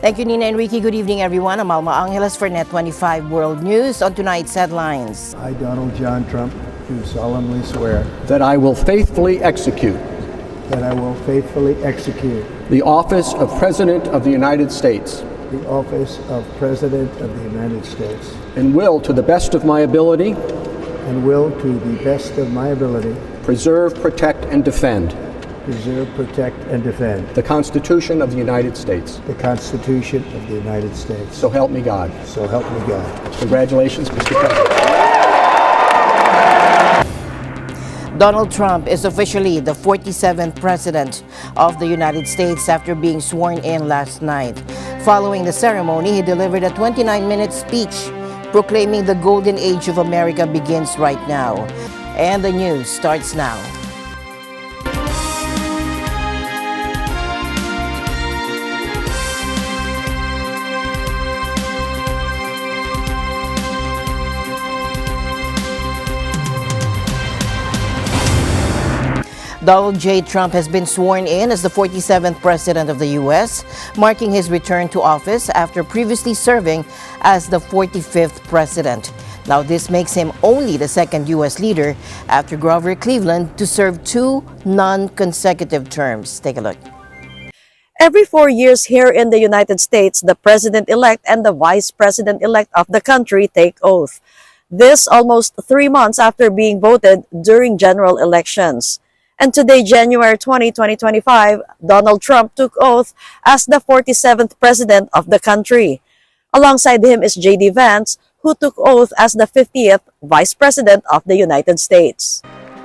Thank you, Nina Enrique. Good evening, everyone. I'm Alma Angeles for NET25 World News. On tonight's headlines. I, Donald John Trump, do solemnly swear that I will faithfully execute the office of President of the United States the office of President of the United States and will, to the best of my ability, preserve, protect, and defend the Constitution of the United States. So help me God. So help me God. Congratulations, Mr. President. Donald Trump is officially the 47th President of the United States after being sworn in last night. Following the ceremony, he delivered a 29-minute speech proclaiming the golden age of America begins right now. And the news starts now. Donald J. Trump has been sworn in as the 47th President of the U.S., marking his return to office after previously serving as the 45th President. Now, this makes him only the second U.S. leader after Grover Cleveland to serve 2 non-consecutive terms. Take a look. Every 4 years here in the United States, the President-elect and the Vice President-elect of the country take oath. This almost 3 months after being voted during general elections. And today, January 20, 2025, Donald Trump took oath as the 47th President of the country. Alongside him is J.D. Vance, who took oath as the 50th Vice President of the United States.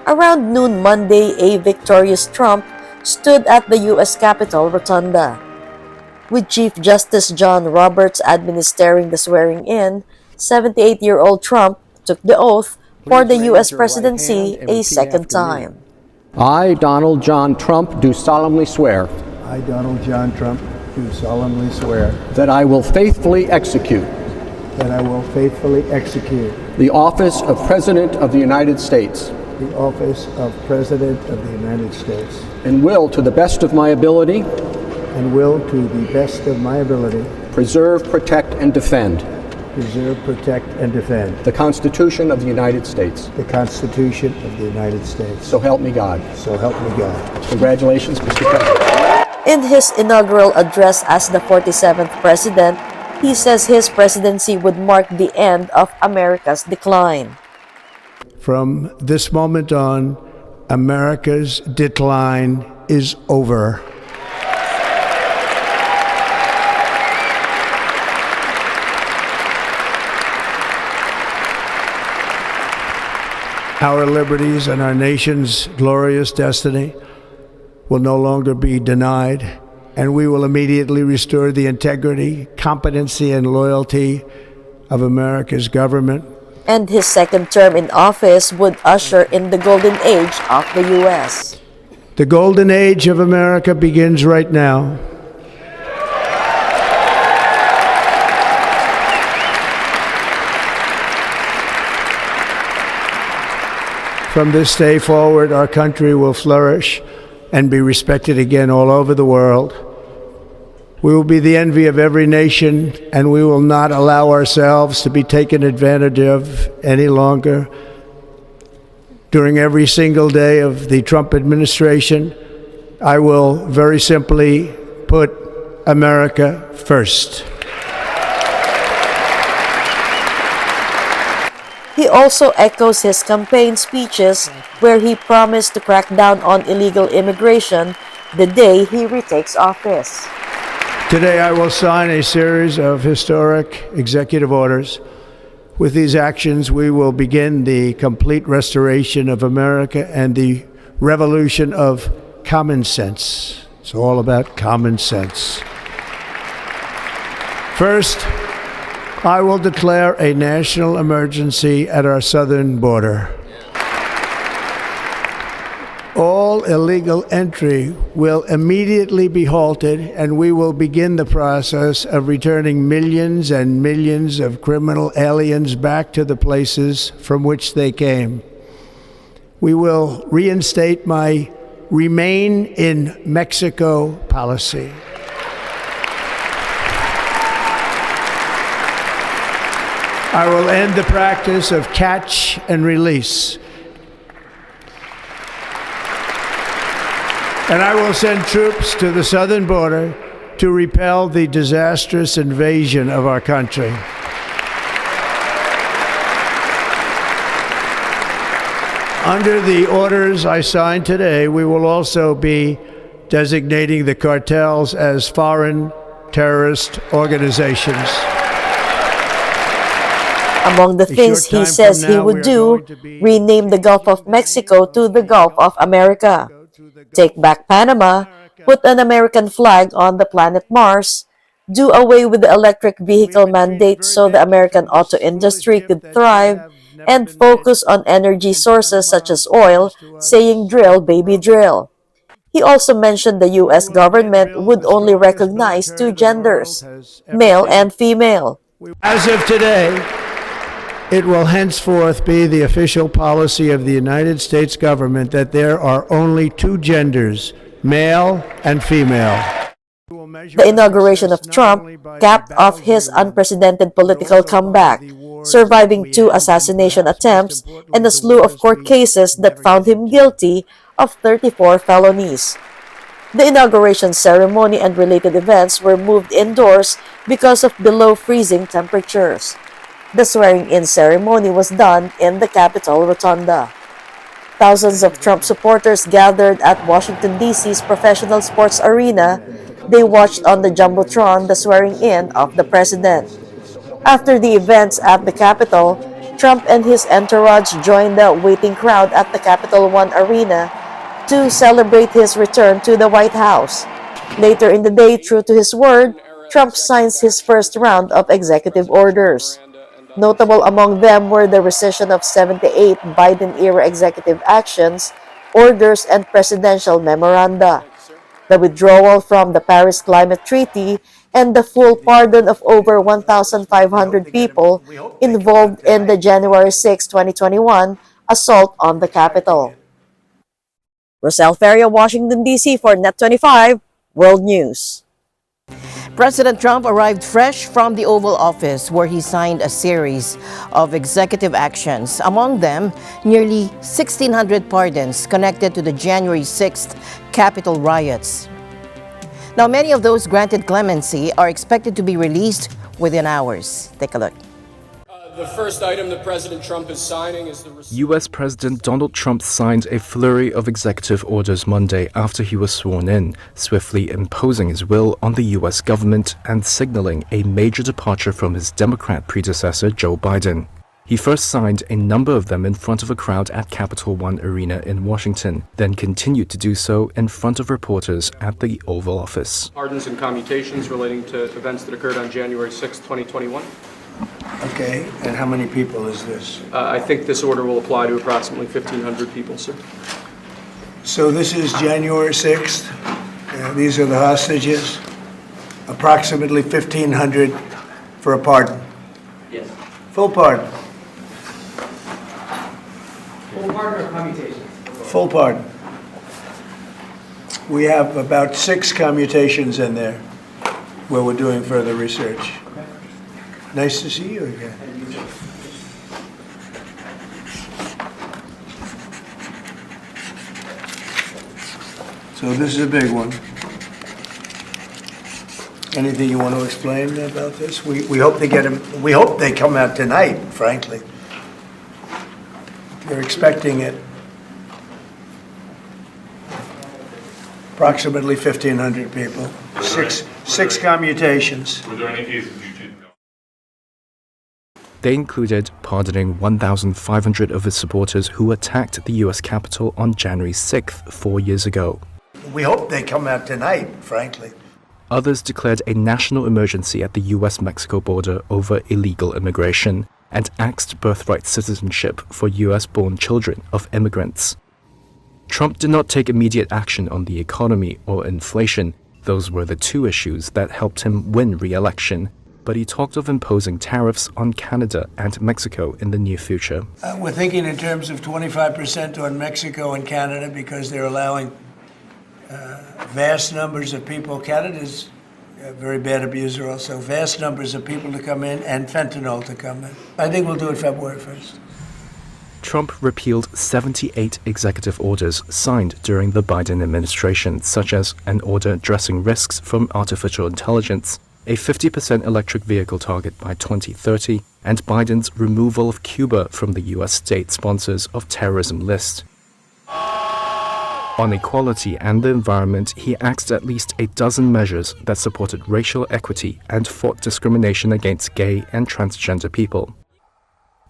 Around noon Monday, a victorious Trump stood at the U.S. Capitol Rotunda. With Chief Justice John Roberts administering the swearing-in, 78-year-old Trump took the oath for the U.S. presidency a second time. I, Donald John Trump, do solemnly swear I, Donald John Trump, do solemnly swear that I will faithfully execute the office of President of the United States and will, to the best of my ability, preserve, protect, and defend the Constitution of the United States. So help me God. So help me God. Congratulations, Mr. President. In his inaugural address as the 47th President, he says his presidency would mark the end of America's decline. From this moment on, America's decline is over. Our liberties and our nation's glorious destiny will no longer be denied, and we will immediately restore the integrity, competency, and loyalty of America's government. And his second term in office would usher in the golden age of the U.S. The golden age of America begins right now. From this day forward, our country will flourish and be respected again all over the world. We will be the envy of every nation, and we will not allow ourselves to be taken advantage of any longer. During every single day of the Trump administration, I will very simply put America first. He also echoes his campaign speeches where he promised to crack down on illegal immigration the day he retakes office. Today I will sign a series of historic executive orders. With these actions, we will begin the complete restoration of America and the revolution of common sense. It's all about common sense. First, I will declare a national emergency at our southern border. All illegal entry will immediately be halted, and we will begin the process of returning millions and millions of criminal aliens back to the places from which they came. We will reinstate my Remain in Mexico policy. I will end the practice of catch and release. And I will send troops to the southern border to repel the disastrous invasion of our country. Under the orders I signed today, we will also be designating the cartels as foreign terrorist organizations. Among the things he says he would do, rename the Gulf of Mexico to the Gulf of America, take back Panama, put an American flag on the planet Mars, do away with the electric vehicle mandate so the American auto industry could thrive, and focus on energy sources such as oil, saying drill, baby, drill. He also mentioned the U.S. government would only recognize two genders, male and female. As of today, it will henceforth be the official policy of the United States government that there are only two genders, male and female. The inauguration of Trump capped off his unprecedented political comeback, surviving 2 assassination attempts and a slew of court cases that found him guilty of 34 felonies. The inauguration ceremony and related events were moved indoors because of below freezing temperatures. The swearing-in ceremony was done in the Capitol Rotunda. Thousands of Trump supporters gathered at Washington, D.C.'s professional sports arena. They watched on the Jumbotron the swearing-in of the president. After the events at the Capitol, Trump and his entourage joined the waiting crowd at the Capital One Arena to celebrate his return to the White House. Later in the day, true to his word, Trump signs his first round of executive orders. Notable among them were the rescission of 78 Biden-era executive actions, orders, and presidential memoranda, the withdrawal from the Paris Climate Treaty, and the full pardon of over 1,500 people involved in the January 6, 2021 assault on the Capitol. Rosel Feria, Washington, D.C. for NET25 World News. President Trump arrived fresh from the Oval Office, where he signed a series of executive actions. Among them, nearly 1,600 pardons connected to the January 6th Capitol riots. Now, many of those granted clemency are expected to be released within hours. Take a look. The first item that President Trump is signing is the... U.S. President Donald Trump signed a flurry of executive orders Monday after he was sworn in, swiftly imposing his will on the U.S. government and signaling a major departure from his Democrat predecessor, Joe Biden. He first signed a number of them in front of a crowd at Capital One Arena in Washington, then continued to do so in front of reporters at the Oval Office. Pardons and commutations relating to events that occurred on January 6, 2021. Okay, and how many people is this? I think this order will apply to approximately 1,500 people, sir. So this is January 6th. These are the hostages. Approximately 1,500 for a pardon. Yes. Full pardon. Full pardon or commutations? Full pardon. We have about 6 commutations in there where we're doing further research. Nice to see you again. So this is a big one. Anything you want to explain about this? We hope they get them. We hope they come out tonight, frankly. We're expecting it. Approximately 1,500 people. Six commutations. Were there any cases you didn't know? They included pardoning 1,500 of his supporters who attacked the U.S. Capitol on January 6th, 4 years ago. We hope they come out tonight, frankly. Others declared a national emergency at the U.S.-Mexico border over illegal immigration and axed birthright citizenship for U.S.-born children of immigrants. Trump did not take immediate action on the economy or inflation. Those were the 2 issues that helped him win re-election. But he talked of imposing tariffs on Canada and Mexico in the near future. We're thinking in terms of 25% on Mexico and Canada because they're allowing vast numbers of people. Canada's very bad abuser also. Vast numbers of people to come in and fentanyl to come in. I think we'll do it February 1st. Trump repealed 78 executive orders signed during the Biden administration, such as an order addressing risks from artificial intelligence, a 50% electric vehicle target by 2030, and Biden's removal of Cuba from the U.S. state sponsors of terrorism list. On equality and the environment, he axed at least a dozen measures that supported racial equity and fought discrimination against gay and transgender people.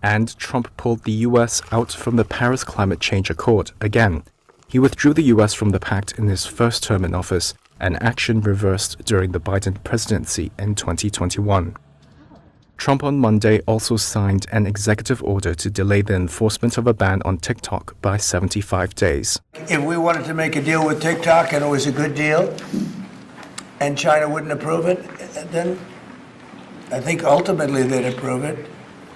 And Trump pulled the U.S. out from the Paris Climate Change Accord again. He withdrew the U.S. from the pact in his first term in office, an action reversed during the Biden presidency in 2021. Trump on Monday also signed an executive order to delay the enforcement of a ban on TikTok by 75 days. If we wanted to make a deal with TikTok and it was a good deal and China wouldn't approve it, then I think ultimately they'd approve it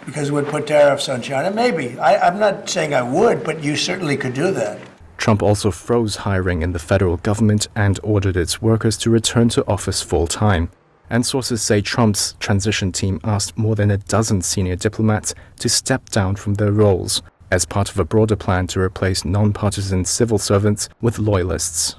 because it would put tariffs on China. Maybe. I'm not saying I would, but you certainly could do that. Trump also froze hiring in the federal government and ordered its workers to return to office full-time. And sources say Trump's transition team asked more than a dozen senior diplomats to step down from their roles as part of a broader plan to replace nonpartisan civil servants with loyalists.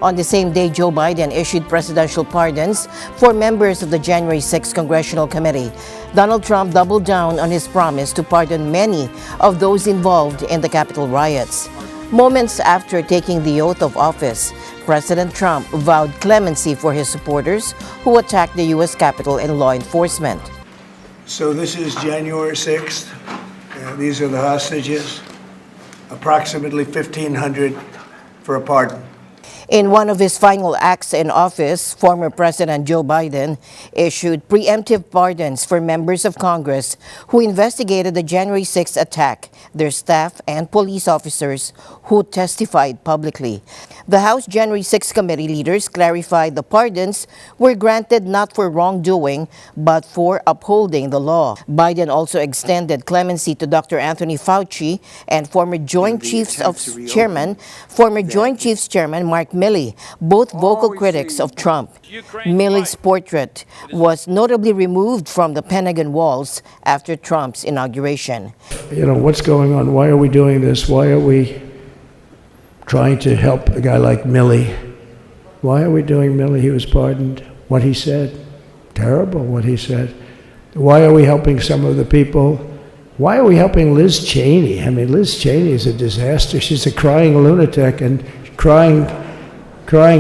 On the same day, Joe Biden issued presidential pardons for members of the January 6 Congressional Committee. Donald Trump doubled down on his promise to pardon many of those involved in the Capitol riots. Moments after taking the oath of office, President Trump vowed clemency for his supporters who attacked the U.S. Capitol and law enforcement. So this is January 6th. These are the hostages. Approximately 1,500 for a pardon. In one of his final acts in office, former President Joe Biden issued preemptive pardons for members of Congress who investigated the January 6 attack, their staff and police officers who testified publicly. The House January 6 committee leaders clarified the pardons were granted not for wrongdoing, but for upholding the law. Biden also extended clemency to Dr. Anthony Fauci and former Joint Chiefs Chairman Mark Milley, both vocal critics of Trump. Milley's portrait was notably removed from the Pentagon walls after Trump's inauguration. You know, what's going on? Why are we doing this? Why are we trying to help a guy like Milley? Why are we doing Milley? He was pardoned. What he said, terrible what he said. Why are we helping some of the people? Why are we helping Liz Cheney? I mean, Liz Cheney is a disaster. She's a crying lunatic and crying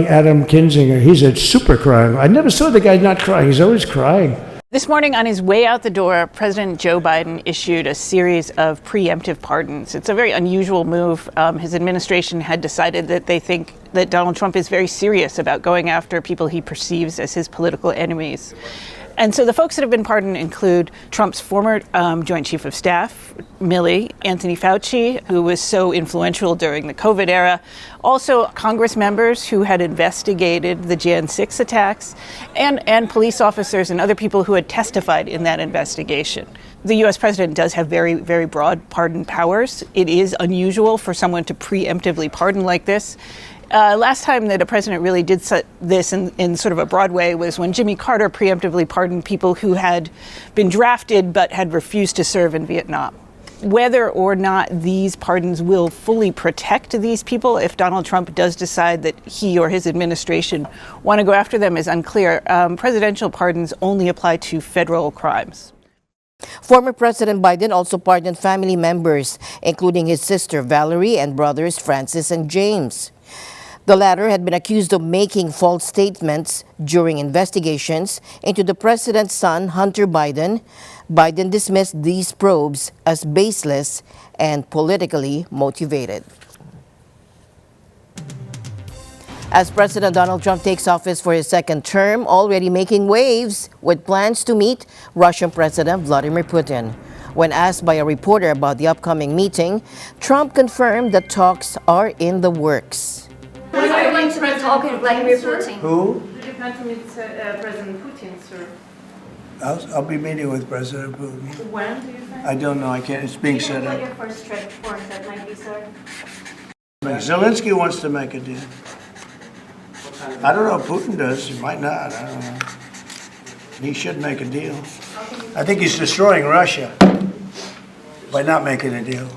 Adam Kinzinger. He's a super crying. I never saw the guy not crying. He's always crying. This morning on his way out the door, President Joe Biden issued a series of preemptive pardons. It's a very unusual move. His administration had decided that they think that Donald Trump is very serious about going after people he perceives as his political enemies. And so the folks that have been pardoned include Trump's former Joint Chief of Staff, Milley, Anthony Fauci, who was so influential during the COVID era, also Congress members who had investigated the Jan 6 attacks, and police officers and other people who had testified in that investigation. The U.S. president does have very, very broad pardon powers. It is unusual for someone to preemptively pardon like this. Last time that a president really did this in sort of a broad way was when Jimmy Carter preemptively pardoned people who had been drafted but had refused to serve in Vietnam. Whether or not these pardons will fully protect these people, if Donald Trump does decide that he or his administration want to go after them, is unclear. Presidential pardons only apply to federal crimes. Former President Biden also pardoned family members, including his sister Valerie and brothers Francis and James. The latter had been accused of making false statements during investigations into the president's son, Hunter Biden. Biden dismissed these probes as baseless and politically motivated. As President Donald Trump takes office for his second term, already making waves with plans to meet Russian President Vladimir Putin. When asked by a reporter about the upcoming meeting, Trump confirmed that talks are in the works. When are you going to be talking to Vladimir Putin? Who? Do you plan to meet President Putin, sir? I'll be meeting with President Putin. When do you think? I don't know. I can't. It's being set up. What your first trip for that might be, sir? Zelensky wants to make a deal. I don't know if Putin does. He might not. I don't know. He should make a deal. I think he's destroying Russia by not making a deal.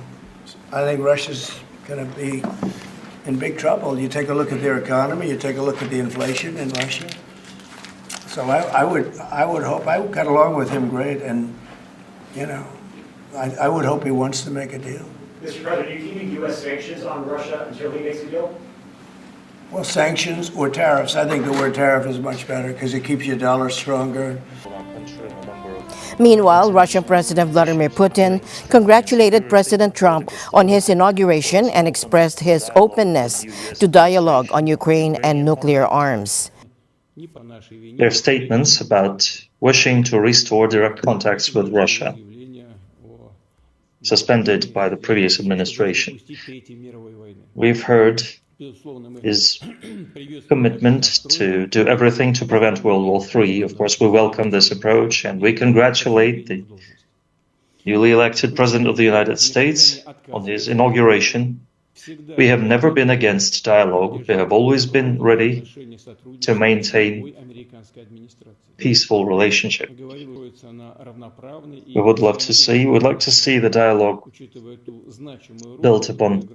I think Russia's going to be in big trouble. You take a look at their economy. You take a look at the inflation in Russia. So I would hope. I got along with him great, and I would hope he wants to make a deal. Mr. President, are you keeping U.S. sanctions on Russia until he makes a deal? Well, sanctions or tariffs. I think the word tariff is much better because it keeps your dollar stronger. Meanwhile, Russian President Vladimir Putin congratulated President Trump on his inauguration and expressed his openness to dialogue on Ukraine and nuclear arms. Their statements about wishing to restore direct contacts with Russia, suspended by the previous administration. We've heard his commitment to do everything to prevent World War III. Of course, we welcome this approach and we congratulate the newly elected President of the United States on his inauguration. We have never been against dialogue. We have always been ready to maintain peaceful relationship. We would like to see the dialogue built upon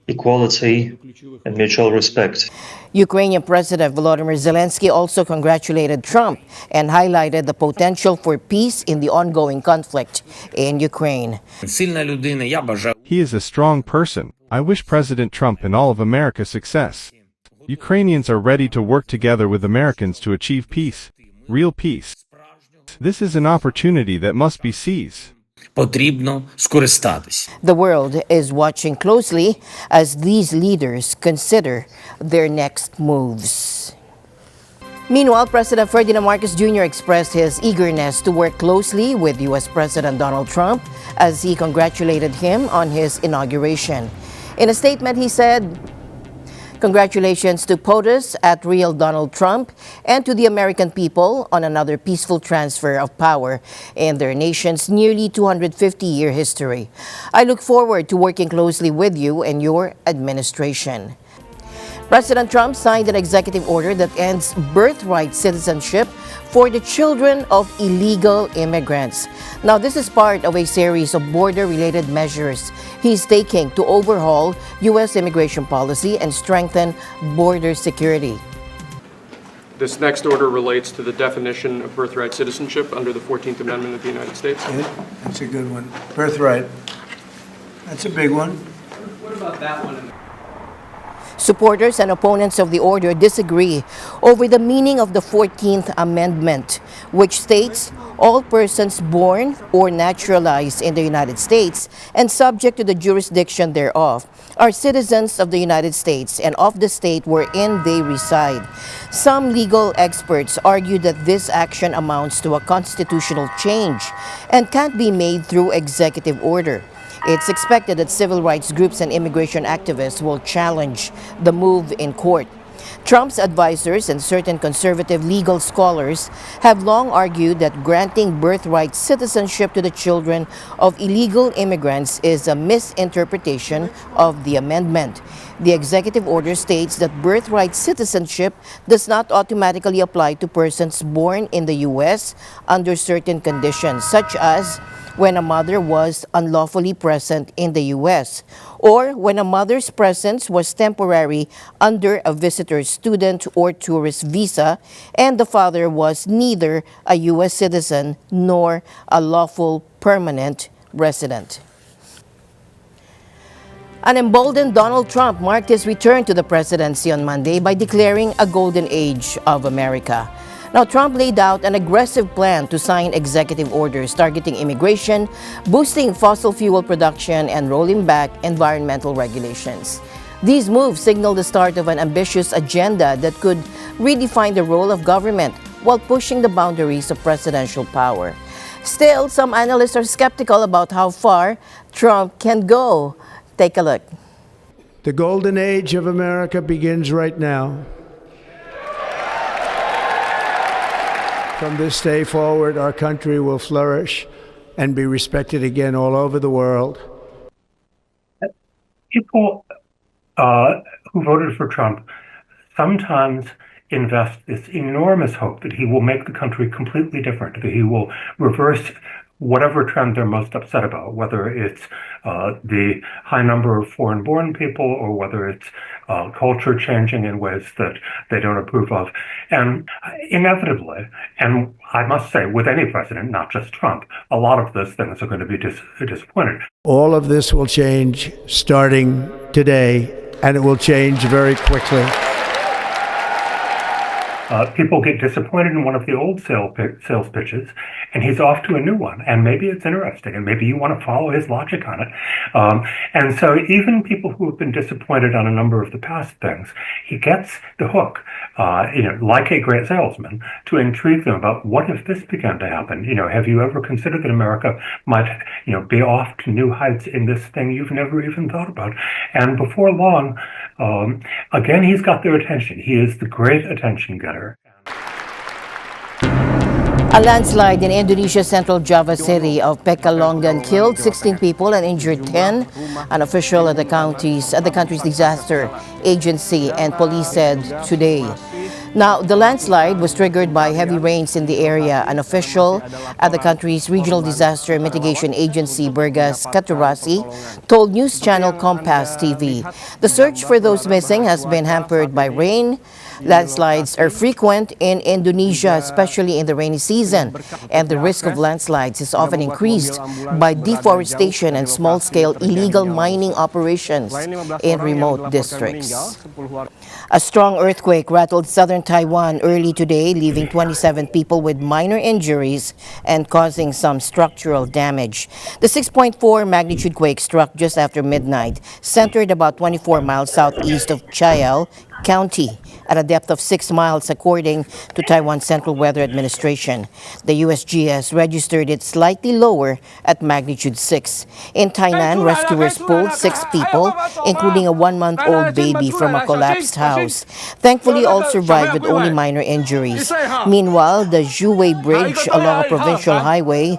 equality and mutual respect. Ukrainian President Volodymyr Zelensky also congratulated Trump and highlighted the potential for peace in the ongoing conflict in Ukraine. He is a strong person. I wish President Trump and all of America success. Ukrainians are ready to work together with Americans to achieve peace, real peace. This is an opportunity that must be seized. The world is watching closely as these leaders consider their next moves. Meanwhile, President Ferdinand Marcos Jr. expressed his eagerness to work closely with U.S. President Donald Trump as he congratulated him on his inauguration. In a statement, he said, "Congratulations to POTUS at Real Donald Trump and to the American people on another peaceful transfer of power in their nation's nearly 250-year history. I look forward to working closely with you and your administration." President Trump signed an executive order that ends birthright citizenship for the children of illegal immigrants. Now, this is part of a series of border-related measures he's taking to overhaul U.S. immigration policy and strengthen border security. This next order relates to the definition of birthright citizenship under the 14th Amendment of the United States. That's a good one. Birthright. That's a big one. What about that one? Supporters and opponents of the order disagree over the meaning of the 14th Amendment, which states all persons born or naturalized in the United States and subject to the jurisdiction thereof are citizens of the United States and of the state wherein they reside. Some legal experts argue that this action amounts to a constitutional change and can't be made through executive order. It's expected that civil rights groups and immigration activists will challenge the move in court. Trump's advisors and certain conservative legal scholars have long argued that granting birthright citizenship to the children of illegal immigrants is a misinterpretation of the amendment. The executive order states that birthright citizenship does not automatically apply to persons born in the U.S. under certain conditions, such as when a mother was unlawfully present in the U.S., or when a mother's presence was temporary under a visitor, student, or tourist visa, and the father was neither a U.S. citizen nor a lawful permanent resident. An emboldened Donald Trump marked his return to the presidency on Monday by declaring a golden age of America. Now, Trump laid out an aggressive plan to sign executive orders targeting immigration, boosting fossil fuel production, and rolling back environmental regulations. These moves signal the start of an ambitious agenda that could redefine the role of government while pushing the boundaries of presidential power. Still, some analysts are skeptical about how far Trump can go. Take a look. The golden age of America begins right now. From this day forward, our country will flourish and be respected again all over the world. People who voted for Trump sometimes invest this enormous hope that he will make the country completely different, that he will reverse whatever trend they're most upset about, whether it's the high number of foreign-born people or whether it's culture changing in ways that they don't approve of. And inevitably, and I must say, with any president, not just Trump, a lot of those things are going to be disappointed. All of this will change starting today, and it will change very quickly. People get disappointed in one of the old sales pitches, and he's off to a new one. And maybe it's interesting, and maybe you want to follow his logic on it. And so even people who have been disappointed on a number of the past things, he gets the hook, like a great salesman, to intrigue them about what if this began to happen? Have you ever considered that America might, be off to new heights in this thing you've never even thought about? And before long, again, he's got their attention. He is the great attention getter. A landslide in Indonesia's central Java city of Pekalongan killed 16 people and injured 10. An official at the country's disaster agency and police said today. Now, the landslide was triggered by heavy rains in the area. An official at the country's regional disaster mitigation agency, Bergas Katurasi, told news channel Kompas TV. The search for those missing has been hampered by rain. Landslides are frequent in Indonesia, especially in the rainy season, and the risk of landslides is often increased by deforestation and small-scale illegal mining operations in remote districts. A strong earthquake rattled southern Taiwan early today, leaving 27 people with minor injuries and causing some structural damage. The 6.4 magnitude quake struck just after midnight, centered about 24 miles southeast of Chiao County at a depth of 6 miles, according to Taiwan's Central Weather Administration. The USGS registered it slightly lower at magnitude 6. In Tainan, rescuers pulled 6 people, including a 1-month-old baby, from a collapsed house. Thankfully, all survived with only minor injuries. Meanwhile, the Zhuwei Bridge along a provincial highway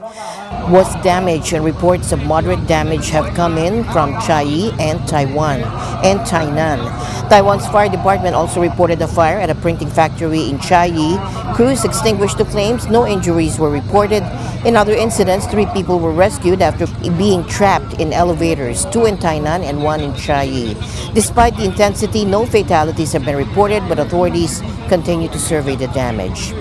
was damaged, and reports of moderate damage have come in from Chiayi and Tainan. Taiwan's fire department also reported a fire at a printing factory in Chiayi. Crews extinguished the flames. No injuries were reported. In other incidents, 3 people were rescued after being trapped in elevators, 2 in Tainan and 1 in Chiayi. Despite the intensity, no fatalities have been reported, but authorities continue to survey the damage.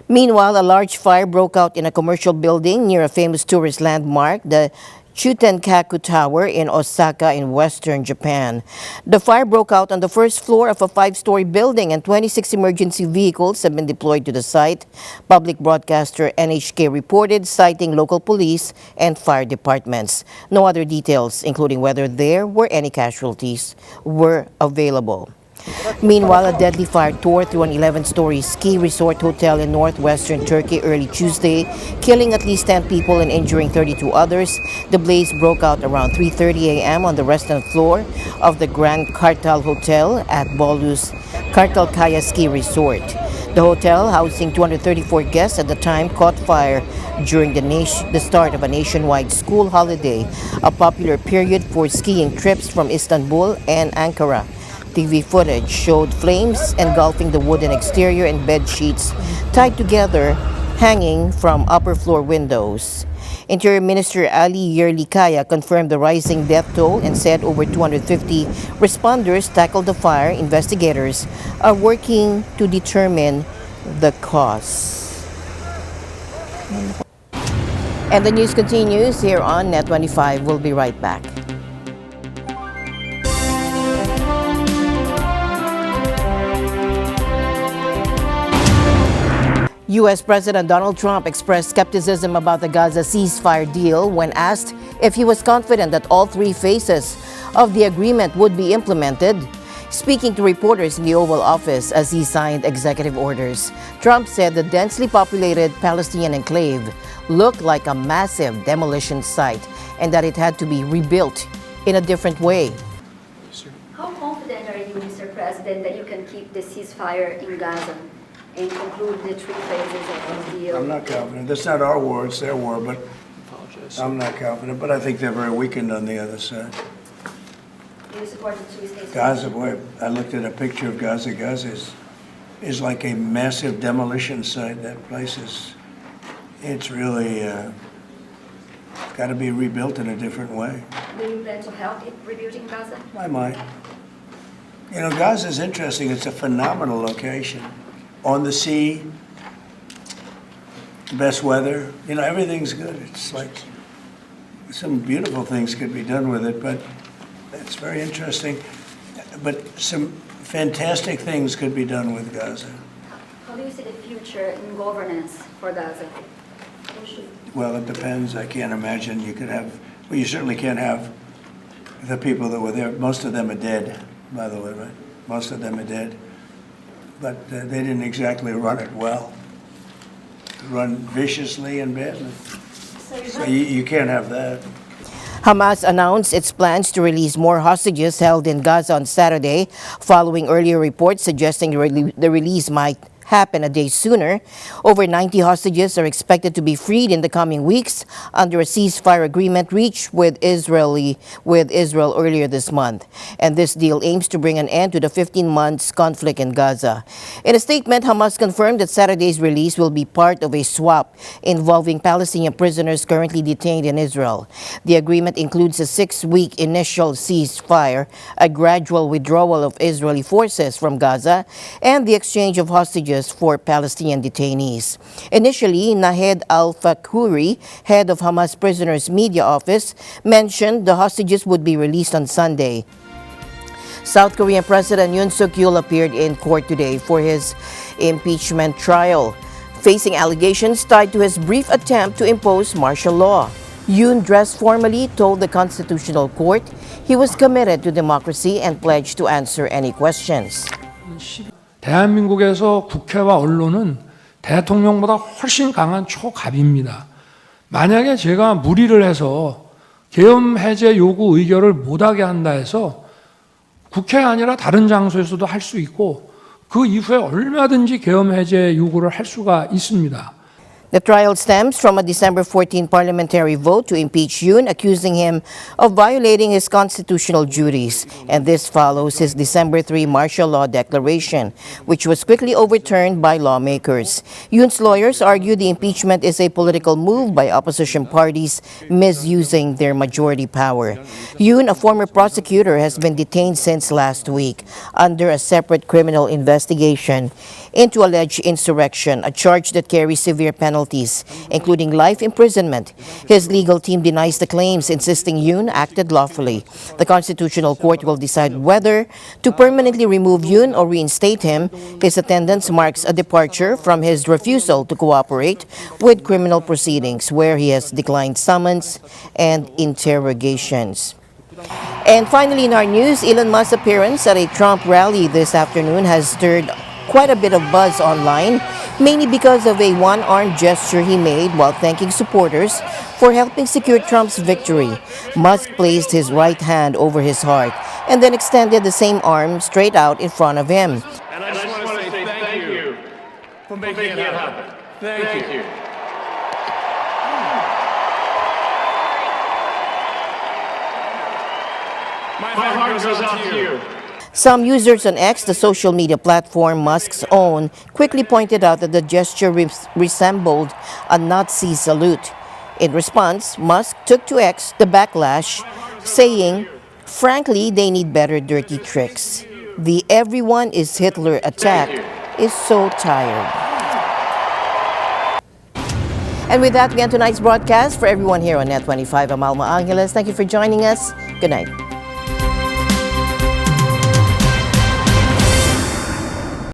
Meanwhile, a large fire broke out in a commercial building near a famous tourist landmark, the Chutenkaku Tower in Osaka in western Japan. The fire broke out on the first floor of a 5-story building, and 26 emergency vehicles have been deployed to the site. Public broadcaster NHK reported, citing local police and fire departments. No other details, including whether there were any casualties, were available. Meanwhile, a deadly fire tore through an 11-story ski resort hotel in northwestern Turkey early Tuesday, killing at least 10 people and injuring 32 others. The blaze broke out around 3:30 a.m. on the restaurant floor of the Grand Kartal Hotel at Bolu's Kartalkaya Ski Resort. The hotel, housing 234 guests at the time, caught fire during the start of a nationwide school holiday, a popular period for skiing trips from Istanbul and Ankara. TV footage showed flames engulfing the wooden exterior and bed sheets tied together, hanging from upper floor windows. Interior Minister Ali Yerlikaya confirmed the rising death toll and said over 250 responders tackled the fire. Investigators are working to determine the cause. And the news continues here on NET25. We'll be right back. U.S. President Donald Trump expressed skepticism about the Gaza ceasefire deal when asked if he was confident that all 3 phases of the agreement would be implemented. Speaking to reporters in the Oval Office as he signed executive orders, Trump said the densely populated Palestinian enclave looked like a massive demolition site and that it had to be rebuilt in a different way. How confident are you, Mr. President, that you can keep the ceasefire in Gaza and conclude the 3 phases of the deal? I'm not confident. That's not our war, it's their war, but I'm not confident. But I think they're very weakened on the other side. Do you support the three-state Gaza, solution? boy, I looked at a picture of Gaza. Gaza is like a massive demolition site. That place it's really got to be rebuilt in a different way. Do you plan to help in rebuilding Gaza? I might. You know, Gaza is interesting. It's a phenomenal location. On the sea, best weather. You know, everything's good. It's like some beautiful things could be done with it, but it's very interesting. But some fantastic things could be done with Gaza. How do you see the future in governance for Gaza? Well, it depends. I can't imagine you could have, well, you certainly can't have the people that were there. Most of them are dead, by the way, right? Most of them are dead. But they didn't exactly run it well. Run viciously and badly. So you can't have that. Hamas announced its plans to release more hostages held in Gaza on Saturday, following earlier reports suggesting the release might happen a day sooner. Over 90 hostages are expected to be freed in the coming weeks under a ceasefire agreement reached with Israel earlier this month. And this deal aims to bring an end to the 15 months conflict in Gaza. In a statement, Hamas confirmed that Saturday's release will be part of a swap involving Palestinian prisoners currently detained in Israel. The agreement includes a 6-week initial ceasefire, a gradual withdrawal of Israeli forces from Gaza, and the exchange of hostages for Palestinian detainees. Initially, Nahed al-Fakhuri, head of Hamas prisoners' media office, mentioned the hostages would be released on Sunday. South Korean President Yoon Suk-yeol appeared in court today for his impeachment trial, facing allegations tied to his brief attempt to impose martial law. Yoon, dressed formally, told the Constitutional Court he was committed to democracy and pledged to answer any questions. 대한민국에서 국회와 언론은 대통령보다 훨씬 강한 초갑입니다. 만약에 제가 무리를 해서 계엄 해제 요구 의결을 못하게 한다 해서 국회 아니라 다른 장소에서도 할 수 있고 그 이후에 얼마든지 계엄 해제 요구를 할 수가 있습니다. The trial stems from a December 14 parliamentary vote to impeach Yoon, accusing him of violating his constitutional duties. And this follows his December 3 martial law declaration, which was quickly overturned by lawmakers. Yoon's lawyers argue the impeachment is a political move by opposition parties misusing their majority power. Yoon, a former prosecutor, has been detained since last week under a separate criminal investigation into alleged insurrection, a charge that carries severe penalties, including life imprisonment. His legal team denies the claims, insisting Yoon acted lawfully. The Constitutional Court will decide whether to permanently remove Yoon or reinstate him. His attendance marks a departure from his refusal to cooperate with criminal proceedings, where he has declined summons and interrogations. And finally, in our news, Elon Musk's appearance at a Trump rally this afternoon has stirred quite a bit of buzz online, mainly because of a one-arm gesture he made while thanking supporters for helping secure Trump's victory. Musk placed his right hand over his heart and then extended the same arm straight out in front of him. And I just want to say thank you for making it happen. Thank you. My heart goes out to you. Some users on X, the social media platform Musk's own, quickly pointed out that the gesture resembled a Nazi salute. In response, Musk took to X the backlash, saying, "Frankly, they need better dirty tricks. The everyone is Hitler attack is so tired." And with that, we end tonight's broadcast. For everyone here on NET25, I'm Alma Angeles. Thank you for joining us. Good night.